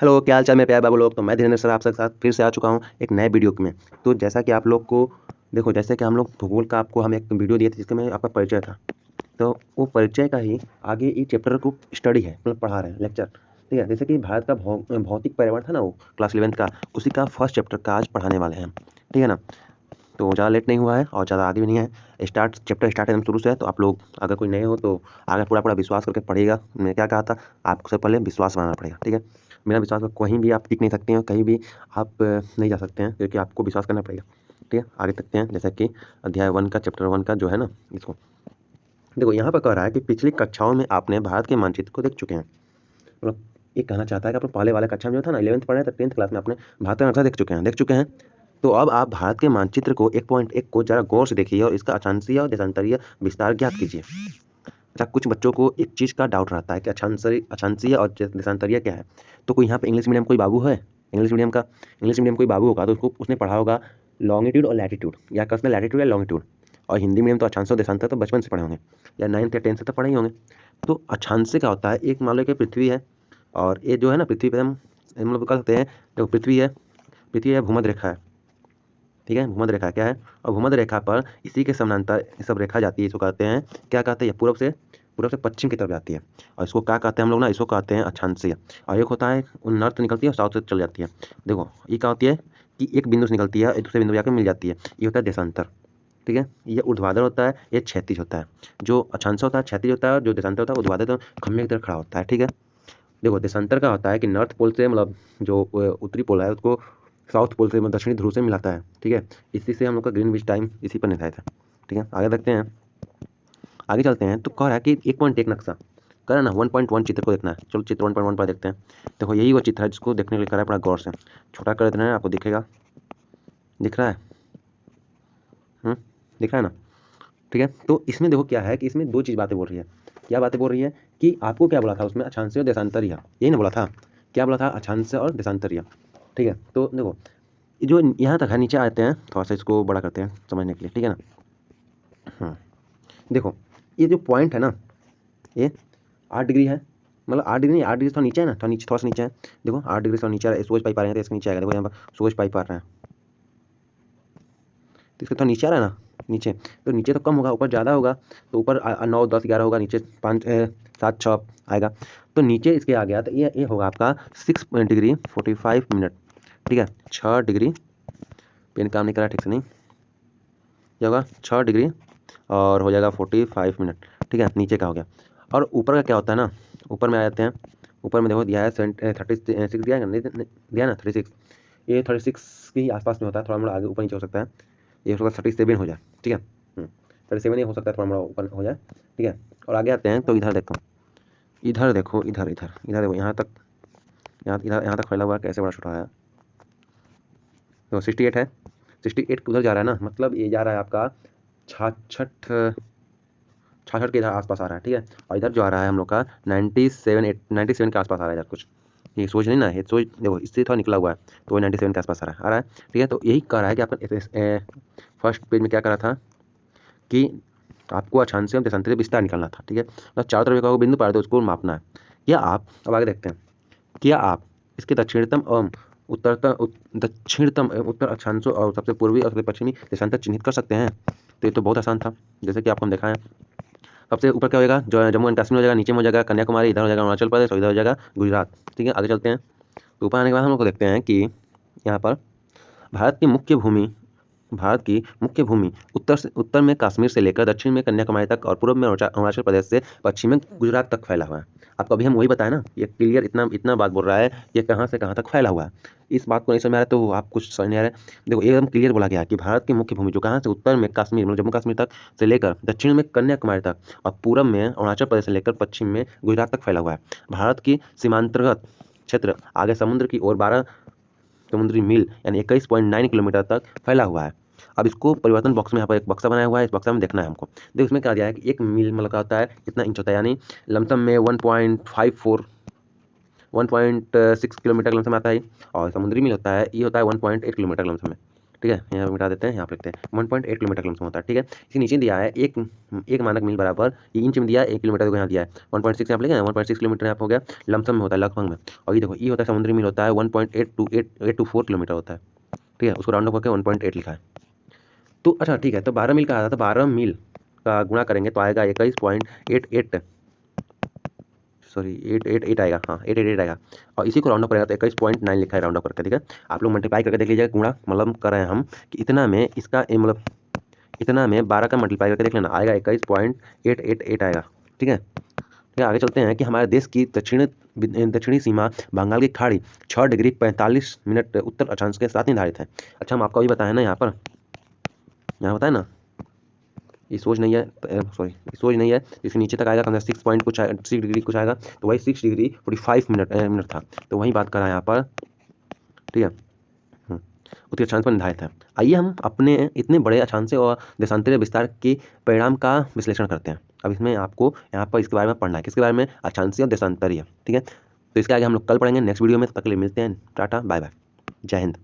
Hello, क्या हाल चाल मेरे प्यारे बाबू लोग। तो मैं धीरेन्द्र सर आपके साथ फिर से आ चुका हूँ एक नए वीडियो में। तो जैसा कि आप लोग को देखो, जैसे कि हम लोग भूगोल का आपको हम एक वीडियो दिए थे जिसका में आपका परिचय था। तो वो परिचय का ही आगे ये चैप्टर को स्टडी है, मतलब पढ़ा रहे हैं लेक्चर। ठीक है, जैसे कि भारत का भौतिक पर्यावरण था ना, वो क्लास 11th का, उसी का फर्स्ट चैप्टर का आज पढ़ाने वाले हैं। ठीक है ना। तो ज़्यादा लेट नहीं हुआ है और ज़्यादा आगे भी नहीं है। चैप्टर स्टार्ट एकदम शुरू से है। तो आप लोग अगर कोई नए हो तो आगे पूरा विश्वास करके पढ़िएगा। मैंने क्या कहा था, आपको सबसे पहले विश्वास बनाना पड़ेगा। ठीक है, बिना विश्वास में कहीं भी आप टिक नहीं सकते हैं, कहीं भी आप नहीं जा सकते हैं, क्योंकि आपको विश्वास करना पड़ेगा। ठीक है, आगे तकते हैं। जैसे कि अध्याय 1 का चैप्टर 1 का जो है ना, इसको देखो। यहाँ पर कह रहा है कि पिछली कक्षाओं में आपने भारत के मानचित्र को देख चुके हैं। मतलब ये कहना चाहता है कि अपने पहले वाले कक्षा में जो था ना, 11th पढ़े तो 10th क्लास में आपने भारत का नक्शा देख चुके हैं। तो अब आप भारत के मानचित्र को 1.1 को जरा गौर से देखिए और इसका अक्षांशीय और देशांतरीय विस्तार ज्ञात कीजिए। अच्छा, कुछ बच्चों को एक चीज़ का डाउट रहता है कि अक्षांशीय और देशांतरीय क्या है। तो कोई यहाँ पे इंग्लिश मीडियम कोई बाबू है, इंग्लिश मीडियम कोई बाबू होगा तो उसने पढ़ा होगा लॉन्गिट्यूड और लैटिट्यूड, या कसम लैटिट्यूड या लॉन्गिट्यूड। और हिंदी मीडियम तो अक्षांश और देशांतर तो बचपन से पढ़े होंगे, या 9th या 10th से तो पढ़े ही होंगे। तो अक्षांश क्या होता है, एक मान लो कि पृथ्वी है, और ये जो है ना पृथ्वी पर हम मतलब कह सकते हैं, जो पृथ्वी है भूमध्य रेखा है। ठीक है, भूमध्य रेखा क्या है, और भूमध्य रेखा पर इसी के समानांतर सब रेखा जाती है। इसको कहते हैं, क्या कहते हैं, पूर्व से पश्चिम की तरफ जाती है। और इसको क्या कहते हैं हम लोग ना, इसको कहते हैं अक्षांशीय। और एक होता है नॉर्थ से निकलती है और साउथ से चल जाती है। देखो ये क्या होती है कि एक बिंदु से निकलती है, एक दूसरे बिंदु जाकर मिल जाती है। ये होता है देशांतर। ठीक है, ये ऊर्ध्वाधर होता है, ये क्षैतिज होता है। जो अक्षांश होता है क्षैतिज होता है, और जो देशांतर होता है ऊर्ध्वाधर, तो खंभे की तरह खड़ा होता है। ठीक है, देखो देशांतर का होता है कि नॉर्थ पोल से, मतलब जो उत्तरी पोल है उसको साउथ पोल से, मतलब दक्षिणी ध्रुव से मिलाता है। ठीक है, इसी से हम लोग का ग्रीनविच टाइम इसी पर निर्धारित है। ठीक है, आगे देखते हैं, आगे चलते हैं। तो कह रहा है कि 1.1 नक्शा कह रहा है ना, 1.1 चित्र को देखना है। चलो चित्र 1.1 पर देखते हैं। देखो यही वो चित्र है जिसको देखने के लिए कह रहा है, बड़ा गौर से छोटा कर देना है, आपको दिखेगा, दिख रहा है, दिख रहा है ना। ठीक है, तो इसमें देखो क्या है कि इसमें दो चीज़ बातें बोल रही है। क्या बातें बोल रही है कि आपको क्या बोला था उसमें, अक्षांशीय और देशांतरीय, यही ना बोला था। क्या बोला था, अक्षांशीय और देशांतरीय। ठीक है, तो देखो जो यहाँ तक है, नीचे आते हैं, थोड़ा सा इसको बड़ा करते हैं समझने के लिए। ठीक है ना। देखो ये जो पॉइंट है ना, ये 8 डिग्री है, मतलब 8 डिग्री नहीं, 8 डिग्री से थोड़ा नीचे है ना, थोड़ा सा नीचे है। देखो 8 डिग्री से नीचे आ रहा है, सूरज पाइप आ रहे हैं तो इसके नीचे आएगा। देखो यहाँ पर सूरज पाइप आ रहे हैं, तो इसका थोड़ा नीचे आ रहा है ना, नीचे। तो नीचे तो कम होगा, ऊपर ज़्यादा होगा। तो ऊपर 9, 10, 11 होगा, नीचे 5, 7, 6 आएगा। तो नीचे इसके आ गया, तो ये होगा आपका 6 डिग्री 45 मिनट। ठीक है, 6 डिग्री, पेन काम नहीं कर रहा ठीक से, नहीं क्या होगा, 6 डिग्री और हो जाएगा 45 मिनट। ठीक है, नीचे का हो गया। और ऊपर का क्या होता है ना, ऊपर में आ जाते हैं। ऊपर में देखो दिया है 36 दिया है, नहीं दिया ना 36। ये 36 के ही आसपास में होता है, थोड़ा मोड़ा आगे ऊपर नीचे हो सकता है। ये हो सकता है 37 हो जाए। ठीक है, 37 ये हो सकता है, थोड़ा मोड़ा ऊपर हो जाए। ठीक है, और आगे आते हैं। तो इधर देखो, इधर देखो, इधर देखो, यहाँ तक, यहाँ तक फैला हुआ है, कैसे बड़ा छोटा है। तो 68 है, 68 उधर जा रहा है ना, मतलब ये जा रहा है आपका 66 के इधर आसपास आ रहा है। ठीक है, और इधर जो आ रहा है हम लोग का 97 के आसपास आ रहा है इधर कुछ। ये सोच नहीं ना, ये सोच देखो इससे थोड़ा निकला हुआ है, तो 97 के आसपास आ रहा है। ठीक है, तो यही कह रहा है कि आपका फर्स्ट पेज में क्या करा था कि आपको अक्षांशीय और देशांतरीय विस्तार निकालना था। ठीक है, मतलब चारों तरफ का बिंदु पार, तो उसको मापना है। क्या आप, अब आगे देखते हैं, क्या आप इसके दक्षिणतम एवं दक्षिणतम एवं उत्तर अक्षांशों और सबसे पूर्वी और सबसे पश्चिमी देशांतर चिन्हित कर सकते हैं। तो ये तो बहुत आसान था, जैसे कि आपको हम देखा है। सबसे ऊपर क्या होगा, जो जम्मू एंड कश्मीर हो जाएगा, नीचे में हो जाएगा कन्याकुमारी, इधर हो जाएगा अरुणाचल प्रदेश, और इधर हो जाएगा गुजरात। ठीक है, आगे चलते हैं। तो ऊपर आने के बाद हम लोग को देखते हैं कि यहाँ पर भारत की मुख्य भूमि उत्तर में कश्मीर से लेकर दक्षिण में कन्याकुमारी तक, और पूर्व में अरुणाचल प्रदेश से पश्चिम में गुजरात तक फैला हुआ है। आपको अभी हम वही बताया ना, ये क्लियर इतना बात बोल रहा है, ये कहाँ से कहाँ तक फैला हुआ है। इस बात को नहीं समझ आ रहा है तो आप कुछ समझ नहीं आ रहा है। देखो एकदम क्लियर बोला गया कि भारत की मुख्य भूमि जो कहाँ से, उत्तर में कश्मीर, मतलब जम्मू कश्मीर तक से लेकर दक्षिण में कन्याकुमारी तक, और पूर्व में अरुणाचल प्रदेश से लेकर पश्चिम में गुजरात तक फैला हुआ है। भारत की सीमांतर्गत क्षेत्र आगे समुद्र की ओर 12 समुद्री मील यानी 21.9 किलोमीटर तक फैला हुआ है। अब इसको परिवर्तन बॉक्स में, यहाँ पर एक बक्सा बनाया हुआ है, इस बक्सा में देखना है हमको। देखो इसमें क्या दिया है कि 1 मील मतलब का होता है कितना इंच होता है, यानी लमसम में 1.6 किलोमीटर लमसम आता है। और समुद्री मील होता है, ये होता है 1.8 किलोमीटर लमसम में। ठीक है, यहाँ मिटा देते हैं, यहाँ पे लिखते हैं 1.8 किलोमीटर लमसम होता है। ठीक है, इसके नीचे दिया है एक मानक मील बराबर, ये इंच में दिया है, 1 किलोमीटर को यहाँ दिया है 1.6, यहाँ पे लिखा है 1.6 किलोमीटर यहाँ पे हो गया, लमसम में होता है, लगभग में। और ये देखो ये होता है समुद्री मील होता है 1.824 किलोमीटर होता है। ठीक है, उसको राउंड अप करके 1.8 लिखा है। तो अच्छा ठीक है, तो 12 मील का आता था, 12 मील का गुणा करेंगे तो आएगा 21.88, सॉरी 888 आएगा, हाँ 888 आएगा। और इसी को राउंड अप करेगा तो 21.9 लिखा है राउंड अप करके। ठीक है, आप लोग मल्टीप्लाई करके देख लीजिएगा, गुणा मतलब कर रहे हैं हम कि इतना में इसका मतलब इतना में 12 का मल्टीप्लाई करके देख लेना, आएगा 21.888 आएगा। ठीक है, आगे चलते हैं कि हमारे देश की दक्षिणी सीमा बंगाल की खाड़ी 6 डिग्री 45 मिनट उत्तर अक्षांश के साथ निर्धारित है। अच्छा हम आपको अभी बताया ना, यहाँ बताया ना, ये सोच नहीं है, सॉरी ये सोच नहीं है, इसके नीचे तक आएगा 6 पॉइंट कुछ 6 डिग्री कुछ आएगा, तो वही 6 डिग्री 45 मिनट था, तो वही बात कर रहा है यहाँ पर। ठीक है, उत्तरी अक्षांश पर निर्धारित है। आइए हम अपने इतने बड़े अक्षांश और देशांतरीय विस्तार के परिणाम का विश्लेषण करते हैं। अब इसमें आपको यहाँ पर इसके बारे में पढ़ना है, किसके बारे में, अक्षांशीय और देशांतरीय। ठीक है, तो इसके आगे हम लोग कल पढ़ेंगे नेक्स्ट वीडियो में। तब तक के लिए मिलते हैं, टाटा बाय बाय, जय हिंद।